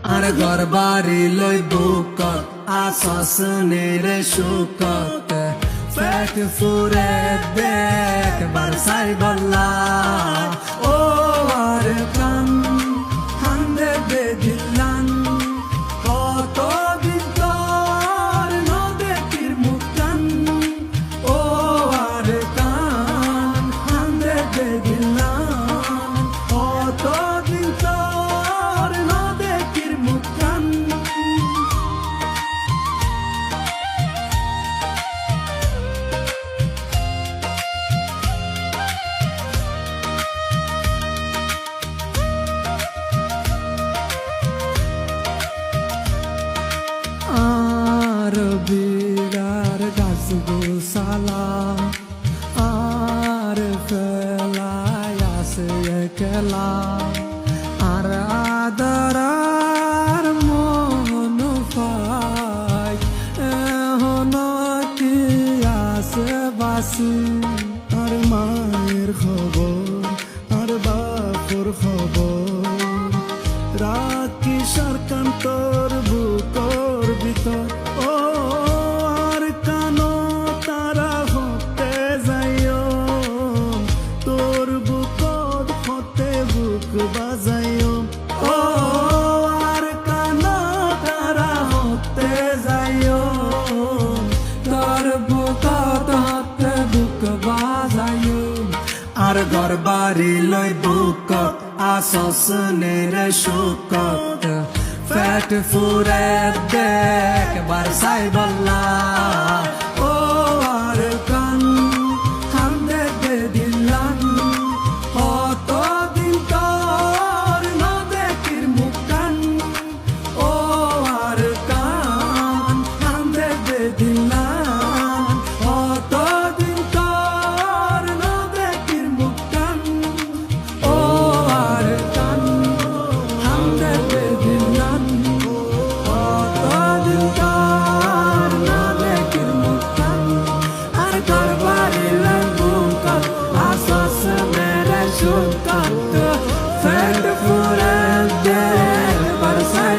আর ঘর বাড়ি লই বুকত আসস নেরে সুকত ফেট ফুরে দেখ বার সাই বল্লা ও আর কান হান্দে বেদিলান কত দিন তোর নদেকির মুক্তান ও আর কান হান্দে বেদিলান কত দিন তোর নদেকির মুক্তান আর বিরার গাছ গোসালা আর ফেলায় আসে একলা আর আদরার মন পাই এখন কি আসে বাসি আর মায়ের খবর আর বাপুর খবর রাত কিশোর কান্তর বুকর ভিতর ও আর কানো তারা হতে যাইও তোর বুকর হতে বুক বাজাইও ও আর কানো তারা হতে যাইও তোর বুকর হতে বুক বাজাইও আর ঘর বাড়ি লই বুকত আসস নেরে সুকত ফেট ফুরে দেখ বার সাই বল্লা ও আর কান হান্দে বেদিলান কত দিন তোর নদেকির মুক্তান ও আর কান হান্দে বেদিলান কত দিন তোর নদেকির মুক্তান ও আর কান হান্দে বেদিলান কত দিন তোর নদেকির মুক্তান আর ঘর বাড়ি লই বুকত আসস মেরে সুকত ফেট ফুরে দেখ বার সাই